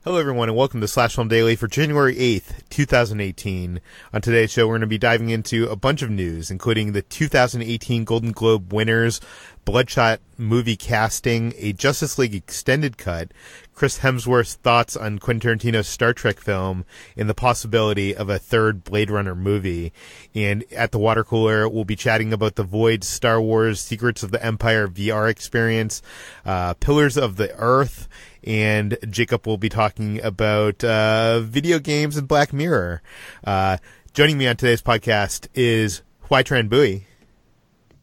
Hello, everyone, and welcome to Slash Film Daily for January 8th, 2018. On today's show, we're going to be diving into a bunch of news, including the 2018 Golden Globe winners, Bloodshot movie casting, a Justice League extended cut, Chris Hemsworth's thoughts on Quentin Tarantino's Star Trek film, and the possibility of a third Blade Runner movie. And at the water cooler, we'll be chatting about The Void's Star Wars Secrets of the Empire VR experience, Pillars of the Earth, and Jacob will be talking about video games and Black Mirror. Joining me on today's podcast is Hoai-Tran Bui.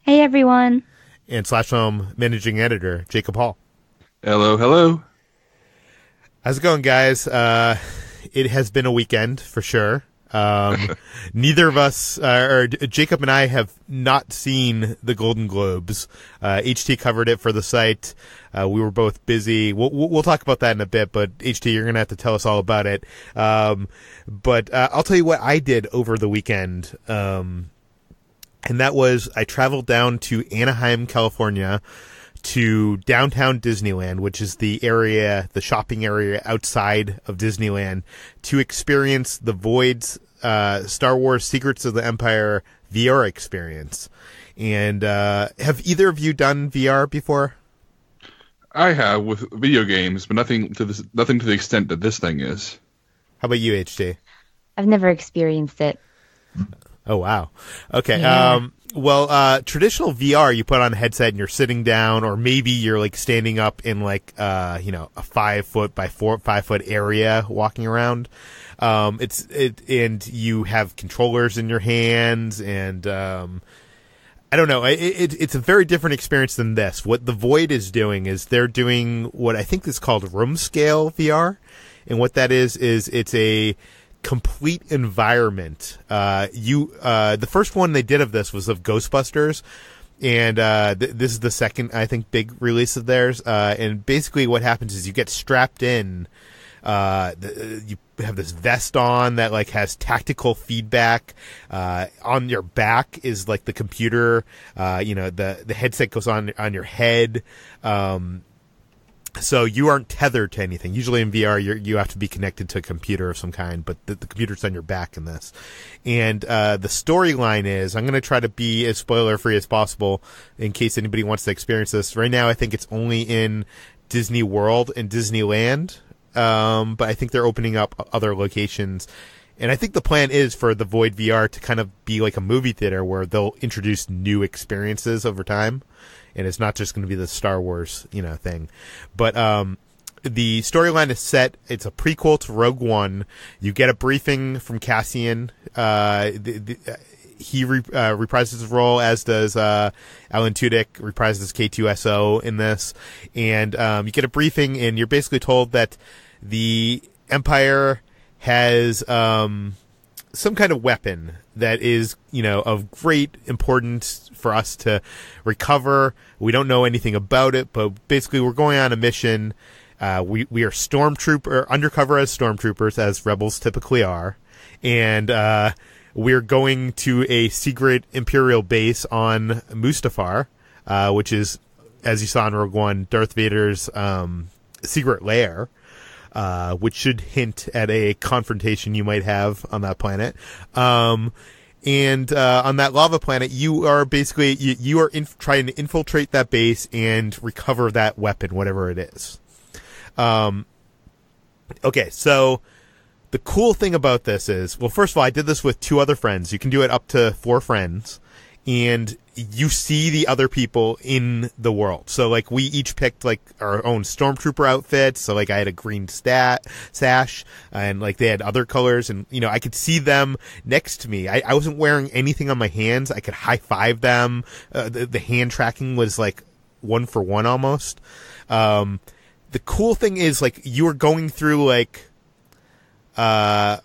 Hey, everyone. And Slash Film managing editor, Jacob Hall. Hello, hello. How's it going, guys? It has been a weekend, for sure. Neither of us, or Jacob and I, have not seen the Golden Globes. HT covered it for the site. We were both busy. We'll talk about that in a bit, but HT, you're going to have to tell us all about it. But I'll tell you what I did over the weekend. And that was I traveled down to Anaheim, California, to downtown Disneyland, which is the shopping area outside of Disneyland, to experience The Void's Star Wars Secrets of the Empire VR experience. And have either of you done VR before? I have with video games, but nothing to the extent that this thing is. How about you, HT? I've never experienced it. Oh, wow. Okay. Yeah. Well, traditional VR, you put on a headset and you're sitting down, or maybe you're like standing up in like, a 5 foot by 5 foot area walking around. And you have controllers in your hands, and, I don't know. It's a very different experience than this. What The Void is doing is they're doing what I think is called room scale VR. And what that is it's a complete environment. The first one they did of this was of Ghostbusters, and this is the second, I think, big release of theirs. And basically, what happens is you get strapped in. You have this vest on that like has tactical feedback. On your back is like the computer. The headset goes on your head. So you aren't tethered to anything. Usually in VR, you have to be connected to a computer of some kind, but the computer's on your back in this. And the storyline is, I'm going to try to be as spoiler-free as possible in case anybody wants to experience this. Right now, I think it's only in Disney World and Disneyland, but I think they're opening up other locations. And I think the plan is for the Void VR to kind of be like a movie theater where they'll introduce new experiences over time. And it's not just going to be the Star Wars, thing. But the storyline is set. It's a prequel to Rogue One. You get a briefing from Cassian. He reprises his role, as does Alan Tudyk, reprises K2SO in this. And you get a briefing, and you're basically told that the Empire has some kind of weapon that is, of great importance for us to recover. We don't know anything about it, but basically we're going on a mission. We are undercover as stormtroopers, as rebels typically are. And we're going to a secret Imperial base on Mustafar, which is, as you saw in Rogue One, Darth Vader's secret lair. Which should hint at a confrontation you might have on that planet. And on that lava planet, you are basically, you are trying to infiltrate that base and recover that weapon, whatever it is. Okay, so the cool thing about this is, well, first of all, I did this with 2 other friends. You can do it up to 4 friends. And you see the other people in the world. So, like, we each picked, like, our own stormtrooper outfits. So, like, I had a green sash, and, like, they had other colors. And, I could see them next to me. I wasn't wearing anything on my hands. I could high-five them. The hand tracking was, like, 1-for-1 almost. The cool thing is, like, you are going through, like,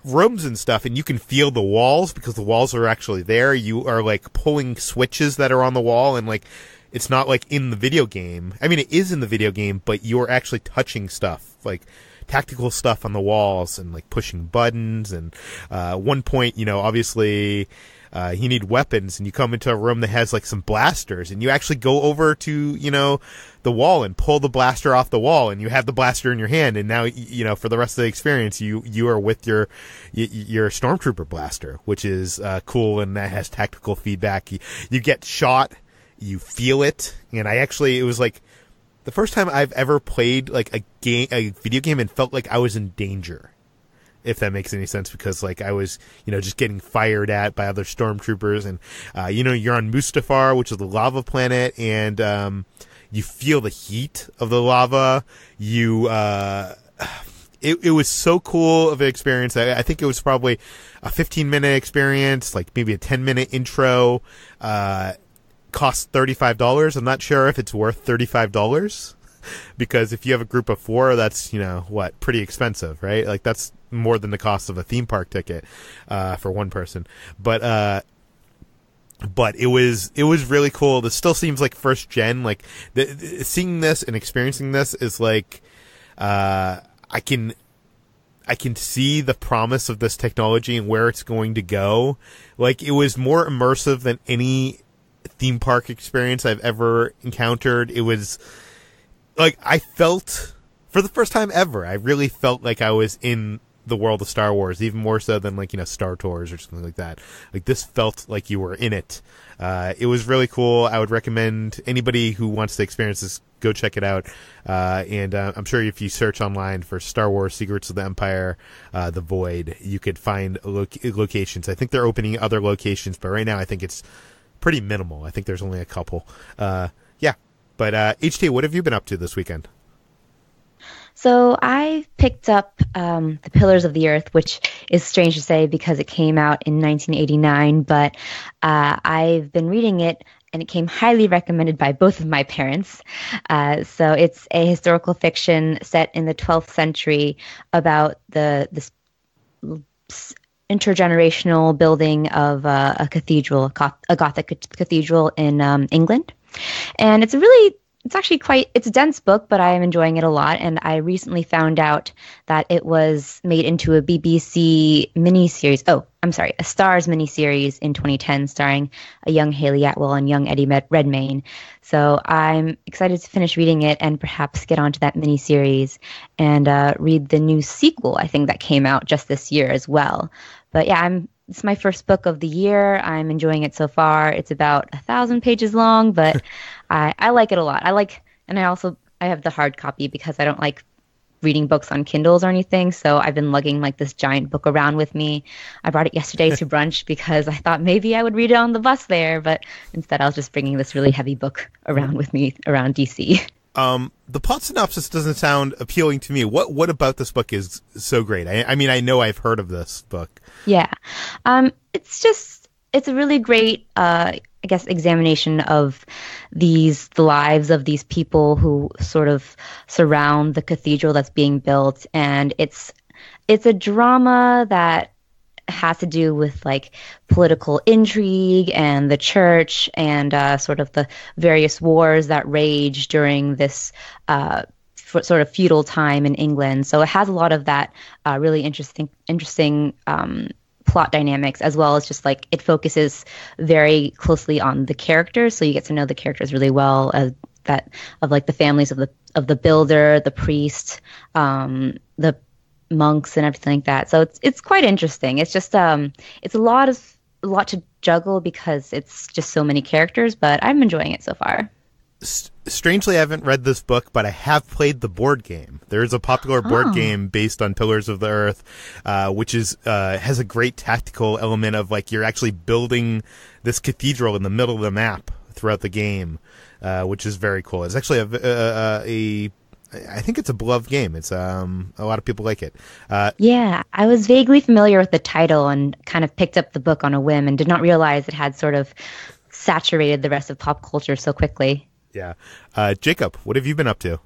rooms and stuff, and you can feel the walls because the walls are actually there. You are like pulling switches that are on the wall, and like it's not like in the video game. I mean, it is in the video game, but you're actually touching stuff, like tactical stuff on the walls and like pushing buttons. And one point, obviously you need weapons, and you come into a room that has like some blasters, and you actually go over to, the wall and pull the blaster off the wall, and you have the blaster in your hand. And now, for the rest of the experience, you are with your stormtrooper blaster, which is cool, and that has tactical feedback. You get shot, you feel it. And it was like the first time I've ever played like a video game and felt like I was in danger, if that makes any sense, because like I was, just getting fired at by other stormtroopers. And you're on Mustafar, which is the lava planet, and you feel the heat of the lava. It was so cool of an experience. I think it was probably a 15-minute experience, like maybe a 10-minute intro. Cost $35. I'm not sure if it's worth $35, because if you have a group of 4, that's, pretty expensive, right? Like that's more than the cost of a theme park ticket for one person. But it was really cool. This still seems like first gen. Like seeing this and experiencing this is like I can see the promise of this technology and where it's going to go. Like it was more immersive than any theme park experience I've ever encountered. It was like I felt, for the first time ever, I really felt like I was in the world of Star Wars, even more so than like, Star Tours or something like that. Like this felt like you were in it. It was really cool. I would recommend anybody who wants to experience this, go check it out. And I'm sure if you search online for Star Wars Secrets of the Empire, The Void, you could find locations. I think they're opening other locations, but right now I think it's pretty minimal. I think there's only a couple. But HT, what have you been up to this weekend? So I picked up The Pillars of the Earth, which is strange to say because it came out in 1989, but I've been reading it, and it came highly recommended by both of my parents. So it's a historical fiction set in the 12th century about this intergenerational building of a cathedral, a Gothic cathedral in England. And it's actually it's a dense book, but I am enjoying it a lot. And I recently found out that it was made into a BBC miniseries. Oh, I'm sorry, a Starz miniseries in 2010, starring a young Haley Atwell and young Eddie Redmayne. So I'm excited to finish reading it and perhaps get onto that miniseries and read the new sequel, I think, that came out just this year as well. But yeah, it's my first book of the year. I'm enjoying it so far. It's about 1,000 pages long, but I like it a lot. I have the hard copy because I don't like reading books on Kindles or anything. So I've been lugging like this giant book around with me. I brought it yesterday to brunch because I thought maybe I would read it on the bus there, but instead I was just bringing this really heavy book around with me around DC. The plot synopsis doesn't sound appealing to me. What about this book is so great? I mean, I know I've heard of this book. Yeah. It's a really great, examination of the lives of these people who sort of surround the cathedral that's being built. And it's a drama that has to do with like political intrigue and the church and sort of the various wars that rage during this sort of feudal time in England. So it has a lot of that really interesting plot dynamics, as well as just like it focuses very closely on the characters. So you get to know the characters really well, of like the families of the builder, the priest, the monks, and everything like that. So it's quite interesting. It's just it's a lot to juggle because it's just so many characters, but I'm enjoying it so far. Strangely, I haven't read this book, but I have played the board game. There is a popular board game based on Pillars of the Earth, which has a great tactical element of like you're actually building this cathedral in the middle of the map throughout the game, which is very cool. It's actually I think it's a beloved game. It's a lot of people like it. Yeah, I was vaguely familiar with the title and kind of picked up the book on a whim and did not realize it had sort of saturated the rest of pop culture so quickly. Yeah. Jacob, what have you been up to?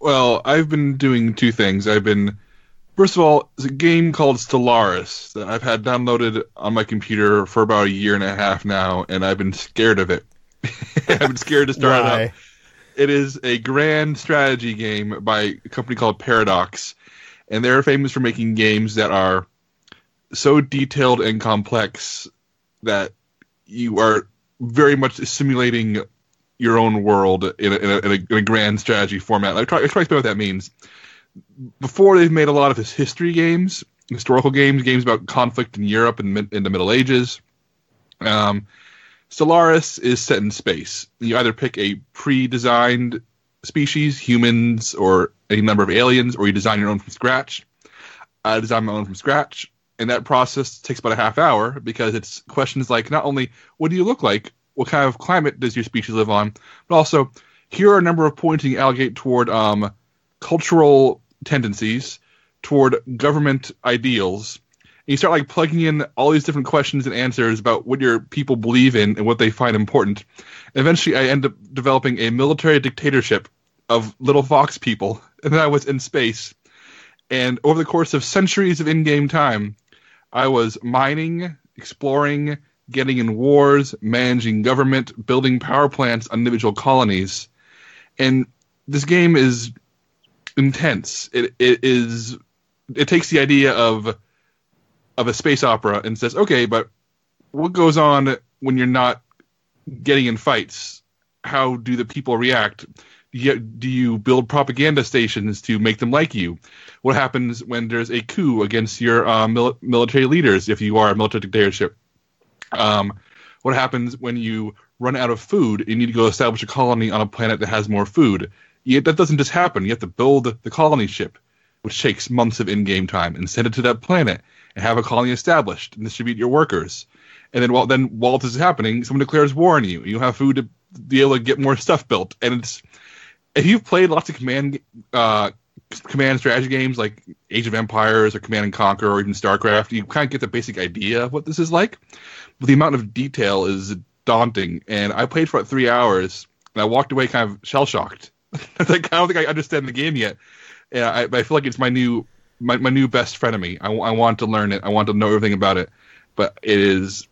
Well, I've been doing two things. First of all, it's a game called Stellaris that I've had downloaded on my computer for about a year and a half now, and I've been scared of it. I've been scared to start Why? it up. It is a grand strategy game by a company called Paradox, and they're famous for making games that are so detailed and complex that you are very much simulating your own world in a grand strategy format. I try to explain what that means. Before, they've made a lot of history games, historical games about conflict in Europe in the Middle Ages. Stellaris is set in space. You either pick a pre-designed species, humans, or any number of aliens, or you design your own from scratch. I designed my own from scratch, and that process takes about a half hour because it's questions like not only what do you look like, what kind of climate does your species live on, but also here are a number of points you can allocate toward cultural tendencies, toward government ideals. And you start like plugging in all these different questions and answers about what your people believe in and what they find important. And eventually I end up developing a military dictatorship of little fox people, and then I was in space. And over the course of centuries of in-game time, I was mining, exploring, getting in wars, managing government, building power plants on individual colonies. And this game is intense. It takes the idea of a space opera and says, okay, but what goes on when you're not getting in fights? How do the people react? Do you build propaganda stations to make them like you? What happens when there's a coup against your military leaders if you are a military dictatorship? What happens when you run out of food and you need to go establish a colony on a planet that has more food? That doesn't just happen. You have to build the colony ship, which takes months of in-game time, and send it to that planet and have a colony established and distribute your workers. And then while this is happening, someone declares war on you. You have food to be able to get more stuff built. And if you've played lots of command strategy games like Age of Empires or Command and Conquer or even StarCraft, you kind of get the basic idea of what this is like. But the amount of detail is daunting. And I played for about 3 hours, and I walked away kind of shell-shocked. I don't think I understand the game yet. And I feel like it's my new best frenemy. I want to learn it. I want to know everything about it. But it is,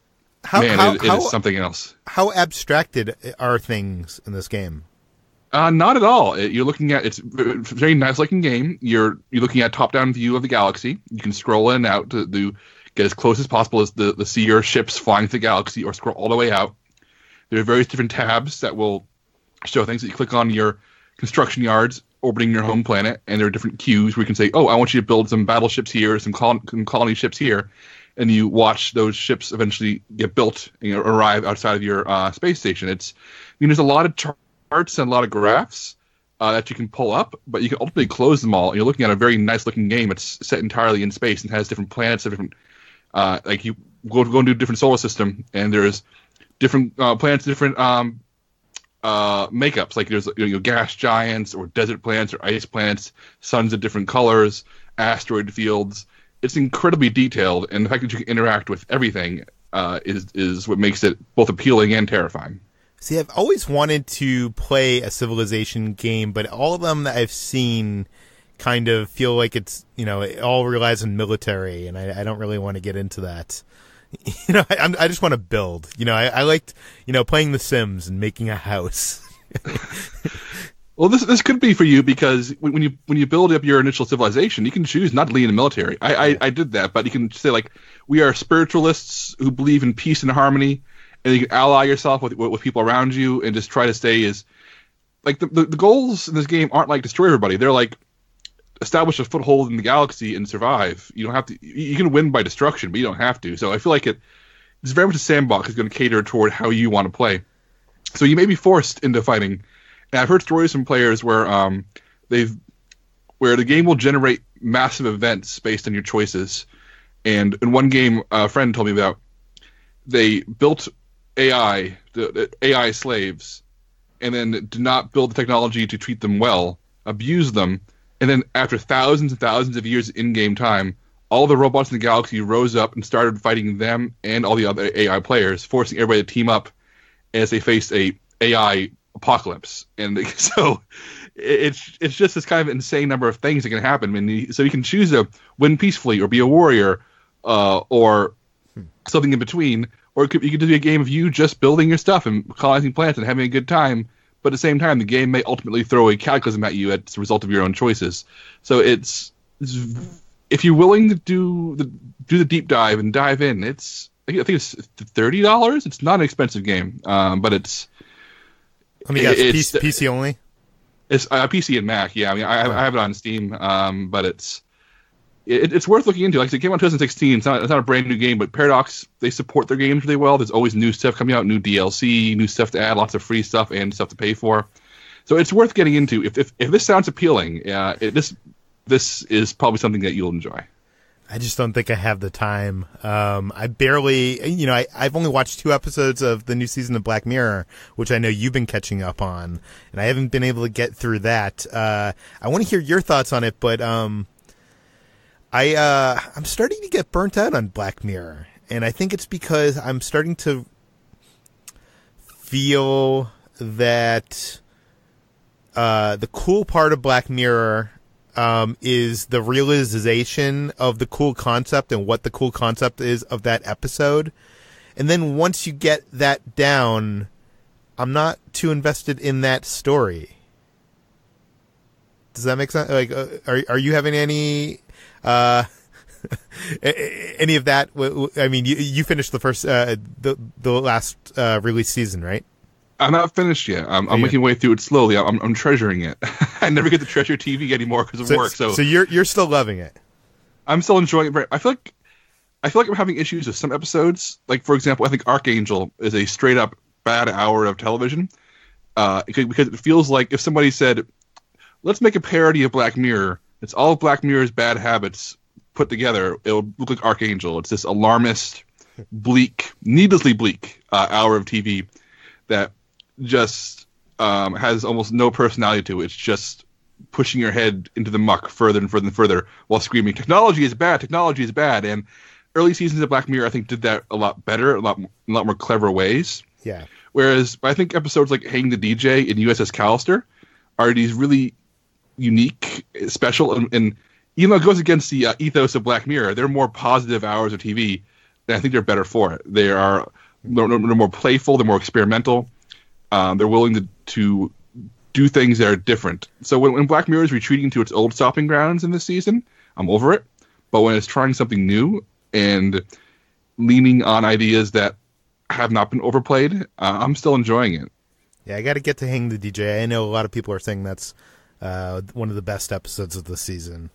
it is something else. How abstracted are things in this game? Not at all. You're looking at it's a very nice looking game. You're looking at top-down view of the galaxy. You can scroll in and out to get as close as possible as the see your ships flying through the galaxy, or scroll all the way out. There are various different tabs that will show things. That you click on your construction yards orbiting your home planet, and there are different queues where you can say, oh, I want you to build some battleships here, some colony ships here, and you watch those ships eventually get built and arrive outside of your space station. There's a lot of charts and a lot of graphs that you can pull up, but you can ultimately close them all, and you're looking at a very nice looking game. It's set entirely in space and has different planets, different like you go into a different solar system, and there's different planets, different makeups, like there's gas giants or desert planets or ice planets, suns of different colors, asteroid fields. It's incredibly detailed, and the fact that you can interact with everything is what makes it both appealing and terrifying. See, I've always wanted to play a Civilization game, but all of them that I've seen kind of feel like it's, it all relies on military, and I don't really want to get into that. I just want to build. I liked, playing The Sims and making a house. Well, this could be for you because when you build up your initial civilization, you can choose not to lead in the military. I did that, but you can say like, we are spiritualists who believe in peace and harmony, and you can ally yourself with people around you and just try to stay as like the goals in this game aren't like destroy everybody. They're like establish a foothold in the galaxy and survive. You don't have to. You can win by destruction, but you don't have to. So I feel like it's very much a sandbox. It's going to cater toward how you want to play. So you may be forced into fighting. And I've heard stories from players where where the game will generate massive events based on your choices. And in one game, a friend told me about, they built AI, the AI slaves, and then did not build the technology to treat them well, abused them, and then after thousands and thousands of years of in-game time, all the robots in the galaxy rose up and started fighting them and all the other AI players, forcing everybody to team up as they faced a AI apocalypse. And so it's just this kind of insane number of things that can happen. So you can choose to win peacefully or be a warrior or something in between, Or you could do a game of you just building your stuff and colonizing planets and having a good time. But at the same time, the game may ultimately throw a cataclysm at you as a result of your own choices. So it's if you're willing to do the deep dive and dive in, I think it's $30. It's not an expensive game, but it's. I mean, it's PC only. It's PC and Mac. Yeah, I mean, I have it on Steam, but it's worth looking into. Like I said, it came out in 2016. It's not a brand new game, but Paradox, they support their games really well. There's always new stuff coming out, new DLC, new stuff to add, lots of free stuff and stuff to pay for. So it's worth getting into. If this sounds appealing, this is probably something that you'll enjoy. I just don't think I have the time. I barely, I've only watched 2 episodes of the new season of Black Mirror, which I know you've been catching up on, and I haven't been able to get through that. I want to hear your thoughts on it, but I'm starting to get burnt out on Black Mirror, and I think it's because I'm starting to feel that the cool part of Black Mirror is the realization of the cool concept and what the cool concept is of that episode. And then once you get that down, I'm not too invested in that story. Does that make sense? Like, are you having any of that? I mean, you finished the first, the last release season, right? I'm not finished yet. I'm making my way through it slowly. I'm treasuring it. I never get to treasure TV anymore because of work. So you're still loving it. I'm still enjoying it. I feel like I'm having issues with some episodes. Like, for example, I think Archangel is a straight up bad hour of television. Because it feels like if somebody said, "Let's make a parody of Black Mirror," it's all of Black Mirror's bad habits put together. It would look like Archangel. It's this alarmist, bleak, needlessly bleak hour of TV that just has almost no personality to it. It's just pushing your head into the muck further and further and further while screaming, "Technology is bad! Technology is bad!" And early seasons of Black Mirror, I think, did that a lot better, a lot more clever ways. Yeah. Whereas I think episodes like Hang the DJ and USS Callister are these really unique, special, and even though it goes against the ethos of Black Mirror, they're more positive hours of TV, and I think they're better for it. They're more playful, they're more experimental. They're willing to do things that are different. So when Black Mirror is retreating to its old stopping grounds in this season, I'm over it. But when it's trying something new and leaning on ideas that have not been overplayed, I'm still enjoying it. Yeah, I got to get to Hang the DJ. I know a lot of people are saying that's one of the best episodes of the season.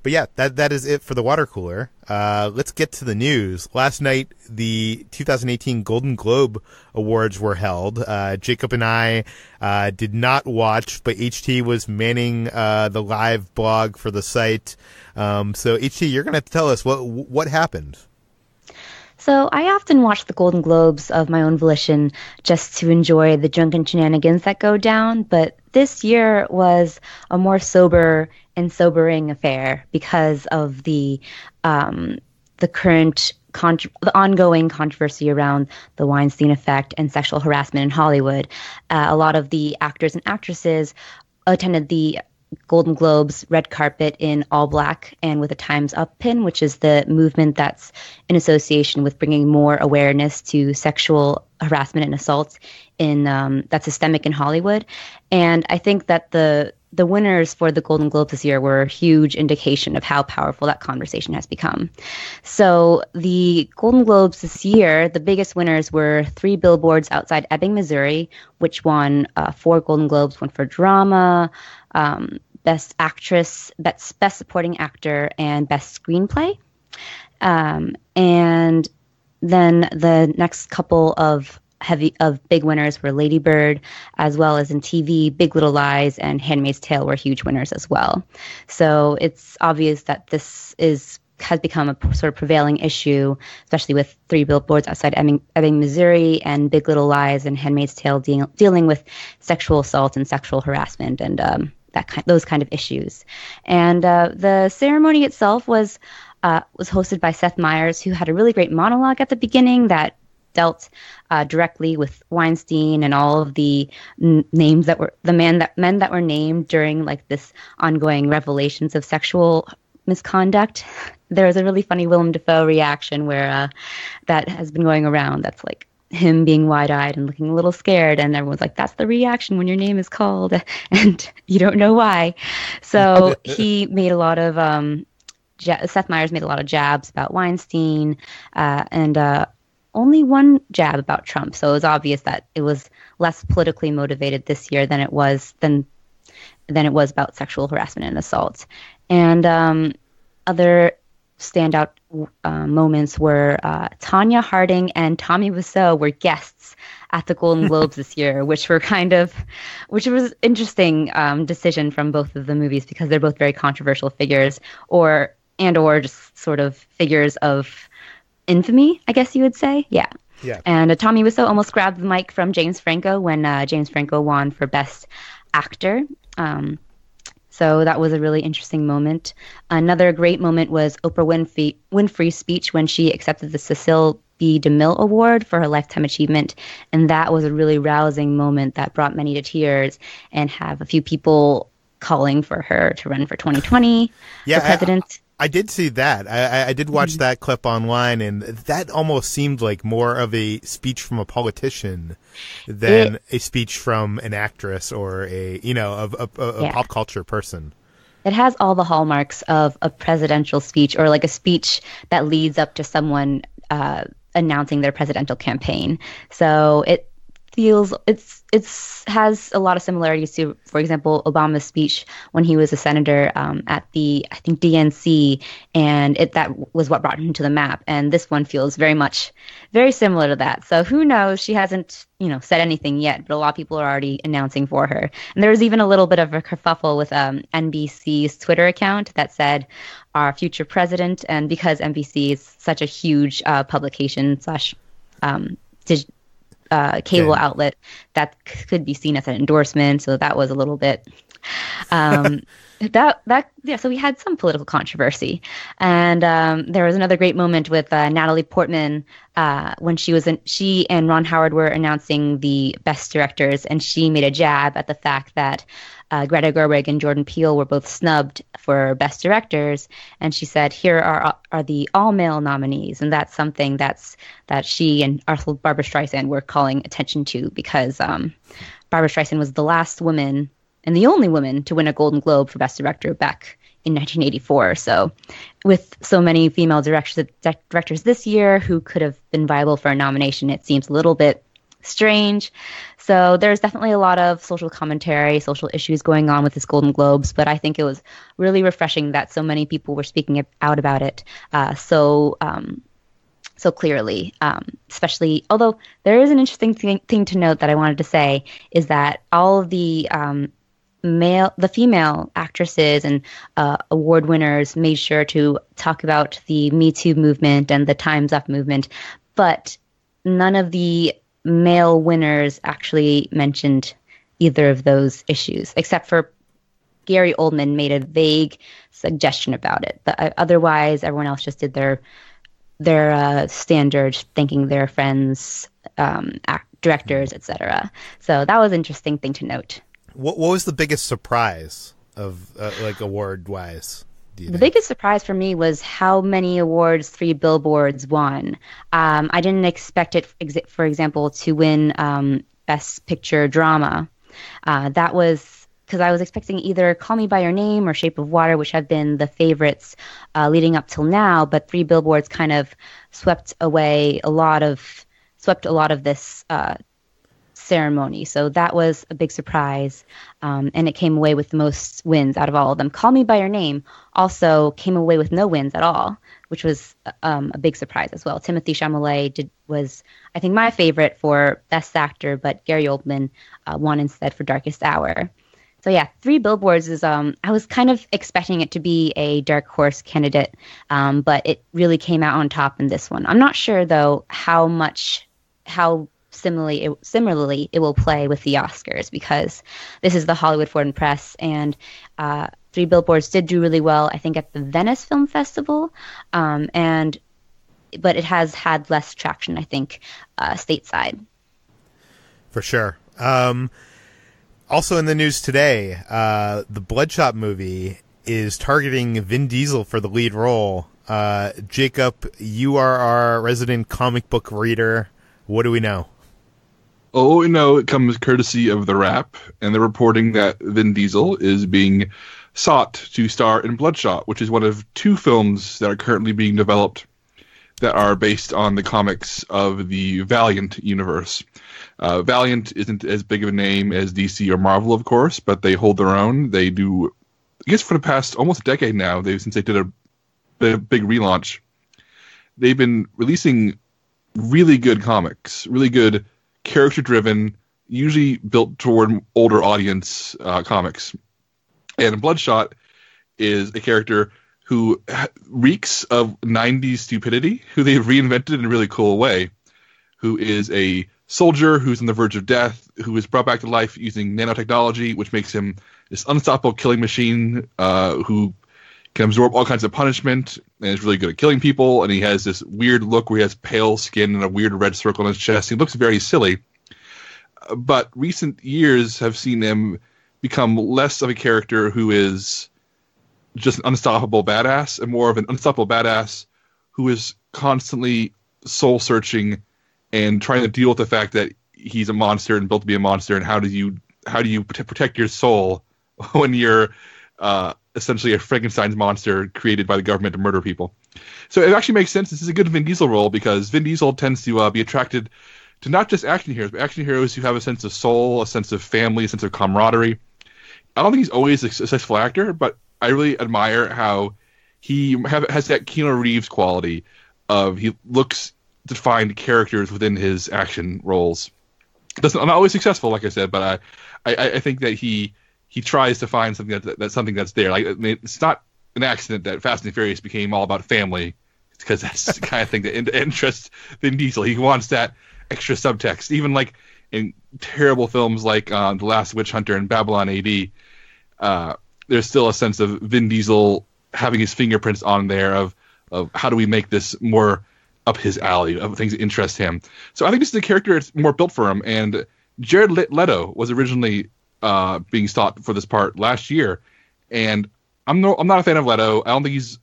But yeah, that is it for the water cooler. Let's get to the news. Last night, the 2018 Golden Globe Awards were held. Jacob and I did not watch, but HT was manning the live blog for the site. So HT, you're going to have to tell us what happened. So I often watch the Golden Globes of my own volition just to enjoy the drunken shenanigans that go down, but this year was a more sober and sobering affair because of the ongoing controversy around the Weinstein effect and sexual harassment in Hollywood. A lot of the actors and actresses attended the Golden Globes red carpet in all black and with a Time's Up pin, which is the movement that's in association with bringing more awareness to sexual harassment and assault that's systemic in Hollywood. And I think that the winners for the Golden Globes this year were a huge indication of how powerful that conversation has become. So the Golden Globes this year, the biggest winners were 3 Billboards Outside Ebbing, Missouri, which won 4 Golden Globes, one for drama, Best Actress, Best Supporting Actor, and Best Screenplay. And then the next couple of big winners were Lady Bird, as well as in TV, Big Little Lies and Handmaid's Tale were huge winners as well. So it's obvious that this has become a sort of prevailing issue, especially with 3 Billboards Outside Ebbing, Missouri, and Big Little Lies and Handmaid's Tale dealing with sexual assault and sexual harassment and those kind of issues. And the ceremony itself was hosted by Seth Meyers, who had a really great monologue at the beginning that dealt directly with Weinstein and all of the names that were men that were named during like this ongoing revelations of sexual misconduct there was a really funny Willem Dafoe reaction where that has been going around. That's like him being wide-eyed and looking a little scared, and everyone's like, that's the reaction when your name is called and you don't know why. So he made a lot of Seth Meyers made a lot of jabs about Weinstein, and only one jab about Trump. So it was obvious that it was less politically motivated this year than it was about sexual harassment and assault. And other standout moments were Tanya Harding and Tommy Wiseau were guests at the Golden Globes this year, which was interesting decision from both of the movies because they're both very controversial figures, or just sort of figures of infamy, I guess you would say. Yeah. And Tommy Wiseau almost grabbed the mic from James Franco when James Franco won for Best Actor. So that was a really interesting moment. Another great moment was Oprah Winfrey's speech when she accepted the Cecil B. DeMille Award for her Lifetime Achievement. And that was a really rousing moment that brought many to tears and have a few people calling for her to run for 2020 for president. I did see that. I did watch that clip online, and that almost seemed like more of a speech from a politician than a speech from an actress or a pop culture person. It has all the hallmarks of a presidential speech, or like a speech that leads up to someone announcing their presidential campaign. So it has a lot of similarities to, for example, Obama's speech when he was a senator at the, I think, DNC, and that was what brought him to the map. And this one feels very similar to that. So who knows? She hasn't, said anything yet, but a lot of people are already announcing for her. And there was even a little bit of a kerfuffle with NBC's Twitter account that said our future president, and because NBC is such a huge publication / cable outlet, that could be seen as an endorsement. So that was a little bit so we had some political controversy. And there was another great moment with Natalie Portman when she and Ron Howard were announcing the best directors, and she made a jab at the fact that Greta Gerwig and Jordan Peele were both snubbed for best directors, and she said, here are the all-male nominees, and that's something that she and Barbra Streisand were calling attention to, because Barbra Streisand was the last woman and the only woman to win a Golden Globe for Best Director back in 1984. So with so many female directors this year who could have been viable for a nomination, it seems a little bit strange. So there's definitely a lot of social commentary, social issues going on with this Golden Globes, but I think it was really refreshing that so many people were speaking out about it so clearly, especially, although there is an interesting thing to note that I wanted to say, is that all of the female actresses and award winners made sure to talk about the Me Too movement and the Time's Up movement, but none of the male winners actually mentioned either of those issues, except for Gary Oldman made a vague suggestion about it. But otherwise, everyone else just did their standard, thanking their friends, directors, etc. So that was an interesting thing to note. What was the biggest surprise of award-wise? The biggest surprise for me was how many awards Three Billboards won. I didn't expect it, for example, to win Best Picture Drama. That was because I was expecting either Call Me by Your Name or Shape of Water, which have been the favorites leading up till now. But Three Billboards kind of swept a lot of this ceremony. So that was a big surprise. And it came away with the most wins out of all of them. Call Me by Your Name also came away with no wins at all, which was a big surprise as well. Timothée Chalamet was, I think, my favorite for Best Actor, but Gary Oldman won instead for Darkest Hour. So yeah, Three Billboards is, I was kind of expecting it to be a dark horse candidate, but it really came out on top in this one. I'm not sure, though, how similarly it will play with the Oscars, because this is the Hollywood Foreign Press, and Three Billboards did do really well, I think, at the Venice Film Festival, but it has had less traction, I think, stateside. For sure. Also in the news today, the Bloodshot movie is targeting Vin Diesel for the lead role. Jacob, you are our resident comic book reader. What do we know? Oh, no, it comes courtesy of The Wrap, and they're reporting that Vin Diesel is being sought to star in Bloodshot, which is one of 2 films that are currently being developed that are based on the comics of the Valiant universe. Valiant isn't as big of a name as DC or Marvel, of course, but they hold their own. They do, I guess for the past almost a decade now, since they did a big relaunch, they've been releasing really good comics, really good character-driven, usually built toward older audience comics. And Bloodshot is a character who reeks of 90s stupidity, who they've reinvented in a really cool way, who is a soldier who's on the verge of death, who is brought back to life using nanotechnology, which makes him this unstoppable killing machine who can absorb all kinds of punishment and is really good at killing people. And he has this weird look where he has pale skin and a weird red circle on his chest. He looks very silly. But recent years have seen him become less of a character who is just an unstoppable badass and more of an unstoppable badass who is constantly soul-searching and trying to deal with the fact that he's a monster and built to be a monster. And how do you protect your soul when you're essentially a Frankenstein's monster created by the government to murder people? So it actually makes sense. This is a good Vin Diesel role because Vin Diesel tends to be attracted to not just action heroes, but action heroes who have a sense of soul, a sense of family, a sense of camaraderie. I don't think he's always a successful actor, but I really admire how he has that Keanu Reeves quality of he looks to find characters within his action roles. I'm not always successful, like I said, but I think that he tries to find something that's something that's there. Like, I mean, it's not an accident that Fast and Furious became all about family, because that's the kind of thing that interests Vin Diesel. He wants that extra subtext, even like in terrible films like The Last Witch Hunter and Babylon AD. There's still a sense of Vin Diesel having his fingerprints on there of how do we make this more up his alley, of things that interest him. So I think this is a character that's more built for him. And Jared Leto was originally being sought for this part last year, and I'm not a fan of Leto. I don't think he's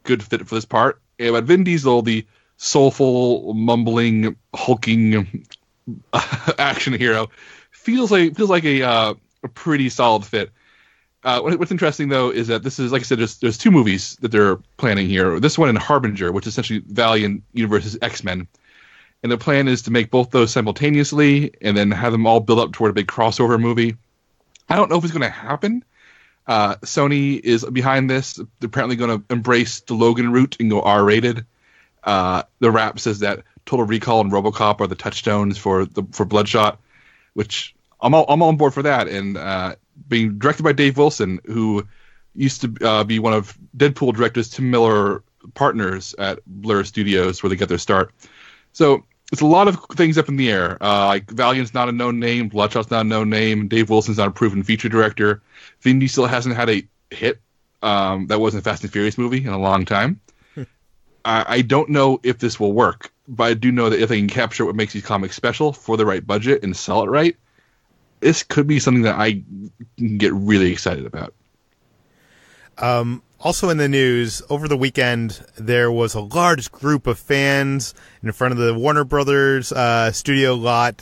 good fit for this part. But Vin Diesel, the soulful, mumbling, hulking action hero, feels like a pretty solid fit. What's interesting, though, is that this is, like I said, there's 2 movies that they're planning here. This one and Harbinger, which is essentially Valiant Universe's X-Men. And the plan is to make both those simultaneously and then have them all build up toward a big crossover movie. I don't know if it's going to happen. Sony is behind this. They're apparently going to embrace the Logan route and go R-rated. The Wrap says that Total Recall and RoboCop are the touchstones for Bloodshot, which I'm on board for that. And being directed by Dave Wilson, who used to be one of Deadpool directors Tim Miller partners at Blur Studios, where they got their start. So it's a lot of things up in the air. Like Valiant's not a known name, Bloodshot's not a known name, Dave Wilson's not a proven feature director. Vin Diesel hasn't had a hit that wasn't a Fast and Furious movie in a long time. I don't know if this will work, but I do know that if they can capture what makes these comics special for the right budget and sell it right, this could be something that I can get really excited about. Also in the news, over the weekend, there was a large group of fans in front of the Warner Brothers studio lot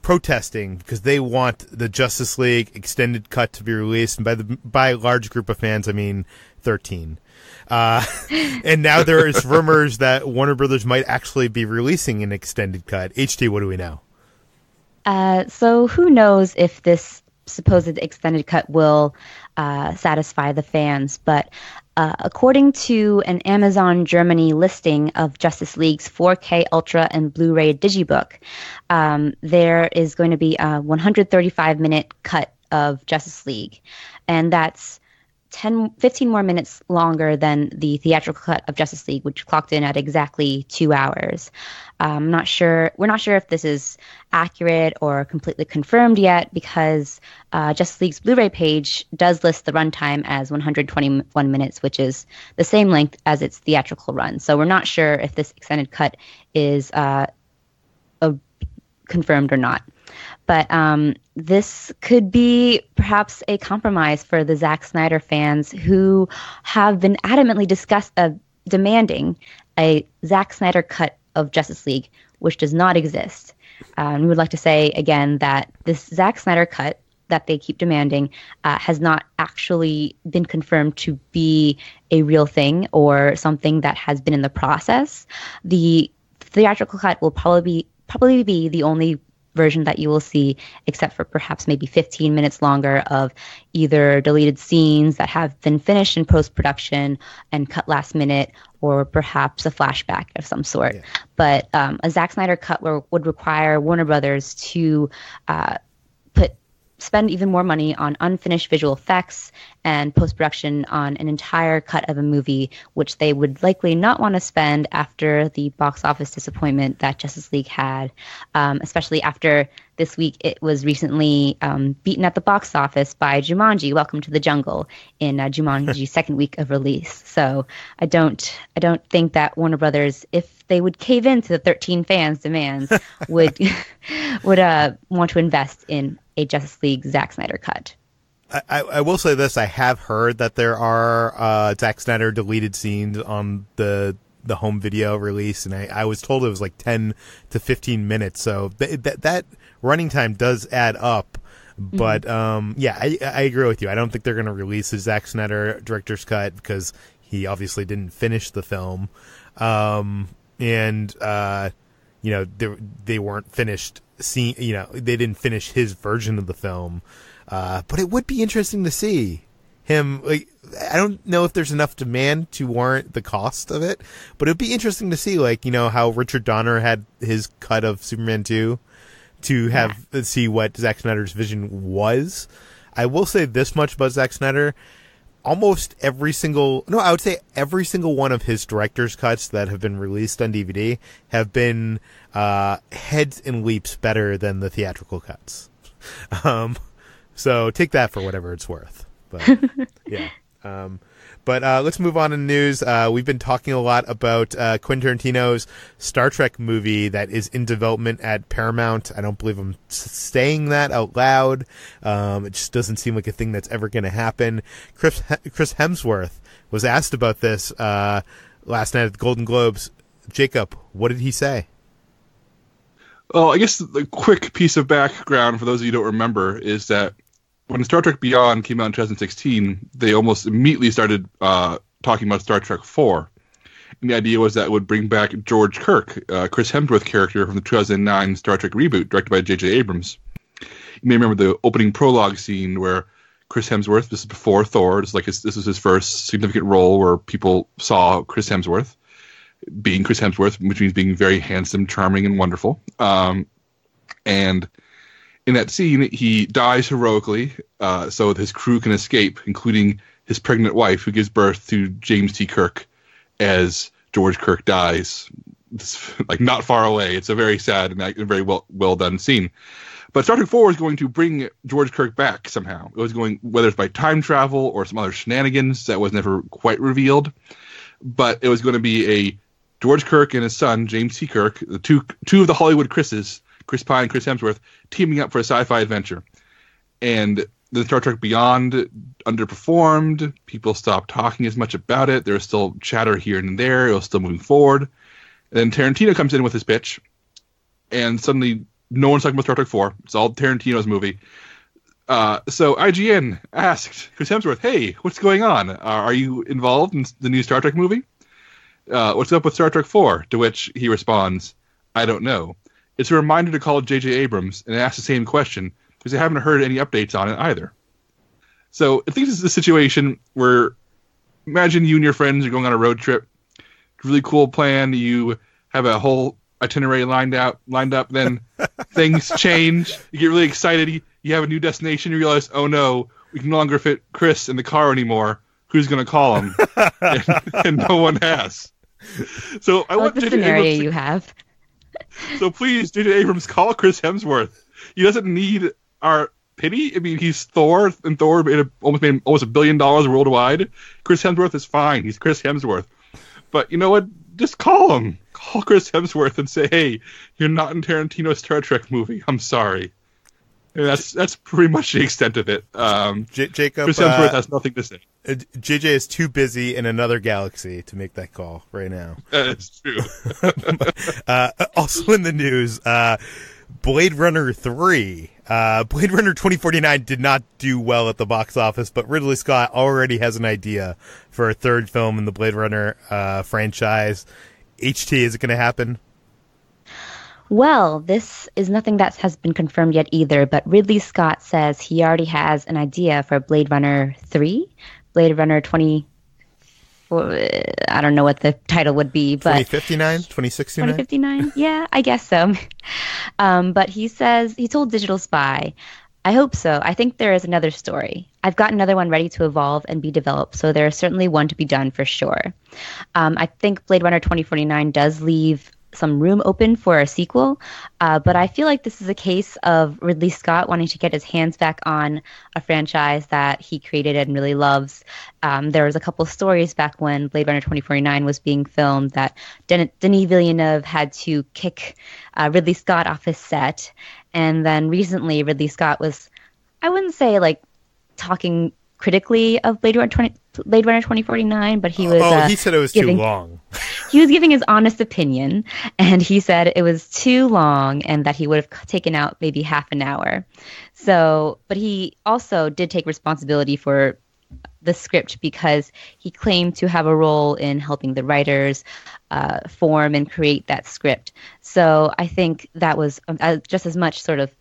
protesting because they want the Justice League extended cut to be released. And by a large group of fans, I mean 13. And now there is rumors that Warner Brothers might actually be releasing an extended cut. HT, what do we know? So who knows if this supposed extended cut will satisfy the fans, but according to an Amazon Germany listing of Justice League's 4K Ultra and Blu-ray Digibook, there is going to be a 135-minute cut of Justice League, and that's 15 more minutes longer than the theatrical cut of Justice League, which clocked in at exactly 2 hours. We're not sure if this is accurate or completely confirmed yet, because Justice League's Blu-ray page does list the runtime as 121 minutes, which is the same length as its theatrical run. So we're not sure if this extended cut is confirmed or not. But this could be perhaps a compromise for the Zack Snyder fans who have been adamantly demanding a Zack Snyder cut of Justice League, which does not exist. We would like to say again that this Zack Snyder cut that they keep demanding has not actually been confirmed to be a real thing or something that has been in the process. The theatrical cut will probably be the only version that you will see, except for perhaps maybe 15 minutes longer of either deleted scenes that have been finished in post-production and cut last minute, or perhaps a flashback of some sort. Yeah. But a Zack Snyder cut would require Warner Brothers to spend even more money on unfinished visual effects and post-production on an entire cut of a movie, which they would likely not want to spend after the box office disappointment that Justice League had, especially after this week it was recently beaten at the box office by Jumanji, Welcome to the Jungle, in Jumanji's second week of release. So I don't think that Warner Brothers, if they would cave in to the 13 fans' demands, would want to invest in a Justice League Zack Snyder cut. I will say this: I have heard that there are Zack Snyder deleted scenes on the home video release, and I was told it was like 10 to 15 minutes. So that running time does add up. But yeah, I agree with you. I don't think they're going to release a Zack Snyder director's cut because he obviously didn't finish the film, and they weren't finished. They didn't finish his version of the film. But it would be interesting to see him. Like, I don't know if there's enough demand to warrant the cost of it, but it'd be interesting to see, like, how Richard Donner had his cut of Superman 2 to see what Zack Snyder's vision was. I will say this much about Zack Snyder. I would say every single one of his director's cuts that have been released on DVD have been heads and leaps better than the theatrical cuts. So take that for whatever it's worth. But yeah. But let's move on to news. We've been talking a lot about Quentin Tarantino's Star Trek movie that is in development at Paramount. I don't believe I'm saying that out loud. It just doesn't seem like a thing that's ever going to happen. Chris Hemsworth was asked about this last night at the Golden Globes. Jacob, what did he say? Well, I guess the quick piece of background for those of you who don't remember is that when Star Trek Beyond came out in 2016, they almost immediately started talking about Star Trek 4. And the idea was that it would bring back George Kirk, Chris Hemsworth character from the 2009 Star Trek reboot, directed by J.J. Abrams. You may remember the opening prologue scene where Chris Hemsworth, this is before Thor, this was his first significant role where people saw Chris Hemsworth being Chris Hemsworth, which means being very handsome, charming, and wonderful. And in that scene, he dies heroically so his crew can escape, including his pregnant wife, who gives birth to James T. Kirk as George Kirk dies. It's, not far away. It's a very sad and very well done scene. But Star Trek 4 is going to bring George Kirk back somehow. It was going, whether it's by time travel or some other shenanigans that was never quite revealed. But it was going to be a George Kirk and his son, James T. Kirk, the two of the Hollywood Chris's, Chris Pine and Chris Hemsworth, teaming up for a sci-fi adventure. And then Star Trek Beyond underperformed. People stopped talking as much about it. There was still chatter here and there. It was still moving forward. And then Tarantino comes in with his pitch. And suddenly, no one's talking about Star Trek 4. It's all Tarantino's movie. So IGN asked Chris Hemsworth, hey, what's going on? Are you involved in the new Star Trek movie? What's up with Star Trek 4? To which he responds, I don't know. It's a reminder to call J.J. Abrams and ask the same question, because I haven't heard any updates on it either. So I think this is a situation where, imagine you and your friends are going on a road trip. Really cool plan. You have a whole itinerary lined up. Then things change. You get really excited. You have a new destination. You realize, oh no, we can no longer fit Chris in the car anymore. Who's going to call him? and no one has. So I want the scenario you have. So please, J.J. Abrams, call Chris Hemsworth. He doesn't need our pity. I mean, he's Thor, and Thor made almost $1 billion worldwide. Chris Hemsworth is fine. He's Chris Hemsworth. But you know what? Just call him. Call Chris Hemsworth and say, hey, you're not in Tarantino's Star Trek movie. I'm sorry. That's pretty much the extent of it. Jacob, Chris Hemsworth has nothing to say. JJ is too busy in another galaxy to make that call right now. That's true. Also in the news, Blade Runner 3. Blade Runner 2049 did not do well at the box office, but Ridley Scott already has an idea for a third film in the Blade Runner franchise. HT, is it going to happen? Well, this is nothing that has been confirmed yet either, but Ridley Scott says he already has an idea for Blade Runner 3, Blade Runner 20... I don't know what the title would be, but 2059, 2069, 2059. Yeah, I guess so. But he told Digital Spy, "I hope so. I think there is another story. I've got another one ready to evolve and be developed, so there is certainly one to be done for sure." I think Blade Runner 2049 does leave some room open for a sequel, but I feel like this is a case of Ridley Scott wanting to get his hands back on a franchise that he created and really loves. There was a couple of stories back when Blade Runner 2049 was being filmed that Denis Villeneuve had to kick Ridley Scott off his set, and then recently Ridley Scott was, I wouldn't say like talking critically of Blade Runner 2049, but he was... he said it was too long. He was giving his honest opinion, and he said it was too long and that he would have taken out maybe half an hour. So, but he also did take responsibility for the script because he claimed to have a role in helping the writers form and create that script. So I think that was just as much sort of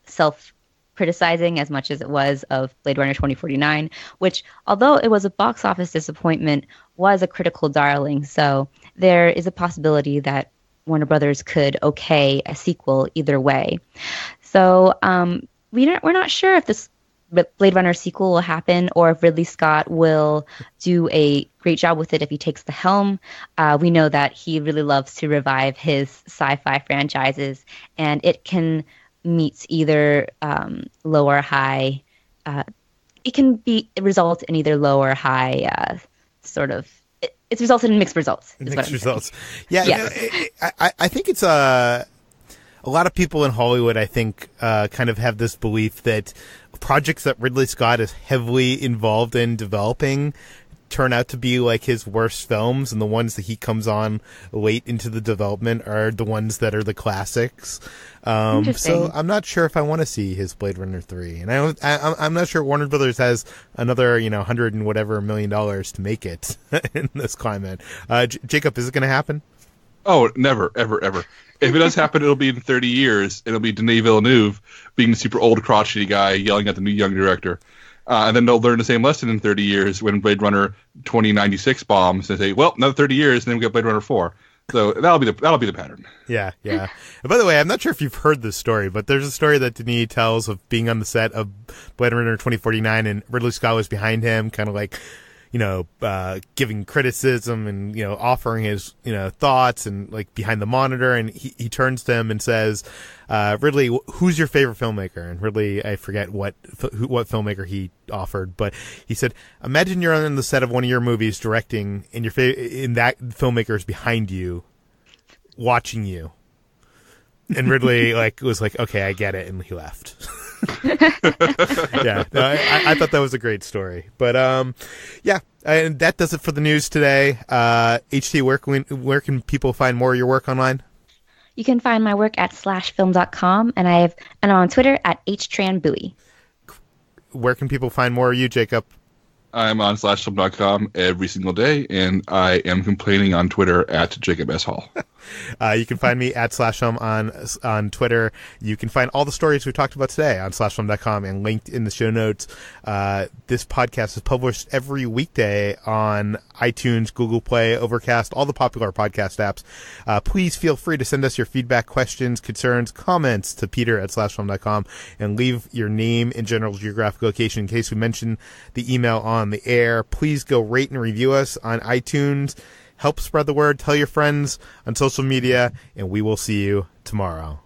criticizing as much as it was of Blade Runner 2049, which, although it was a box office disappointment, was a critical darling. So there is a possibility that Warner Brothers could okay a sequel either way. So we're not sure if this Blade Runner sequel will happen or if Ridley Scott will do a great job with it if he takes the helm. We know that he really loves to revive his sci-fi franchises, and it can meet either low or high. It can result in either low or high sort of. It's resulted in mixed results. Mixed results. Yeah, yes. I think it's a lot of people in Hollywood, I think, kind of have this belief that projects that Ridley Scott is heavily involved in developing turn out to be like his worst films, and the ones that he comes on late into the development are the ones that are the classics. So I'm not sure if I want to see his Blade Runner 3, and I'm not sure Warner Brothers has another, $100 and whatever $1 million to make it in this climate. Jacob, is it going to happen? Oh, never, ever, ever. If it does happen, it'll be in 30 years. It'll be Denis Villeneuve being the super old, crotchety guy yelling at the new young director. And then they'll learn the same lesson in 30 years when Blade Runner 2096 bombs and say, well, another 30 years, and then we get Blade Runner 4. So that'll be the pattern. Yeah. And by the way, I'm not sure if you've heard this story, but there's a story that Denis tells of being on the set of Blade Runner 2049, and Ridley Scott was behind him, kind of like, giving criticism and, offering his, thoughts and like behind the monitor. And he turns to him and says, Ridley, who's your favorite filmmaker? And Ridley, I forget what filmmaker he offered, but he said, imagine you're on the set of one of your movies directing and and that filmmaker is behind you watching you. And Ridley was like, okay, I get it. And he left. Yeah, no, I thought that was a great story, but and that does it for the news today. HT, where can people find more of your work online? You can find my work at /film.com, and I'm on Twitter at Hoai-Tran Bui. Where can people find more of you, Jacob? I'm on /film.com every single day, and I am complaining on Twitter at Jacob S. Hall. You can find me at /film on Twitter. You can find all the stories we talked about today on /film.com and linked in the show notes. This podcast is published every weekday on iTunes, Google Play, Overcast, all the popular podcast apps. Please feel free to send us your feedback, questions, concerns, comments to Peter at /film.com, and leave your name and general geographic location in case we mention the email on the air. Please go rate and review us on iTunes. Help spread the word. Tell your friends on social media, and we will see you tomorrow.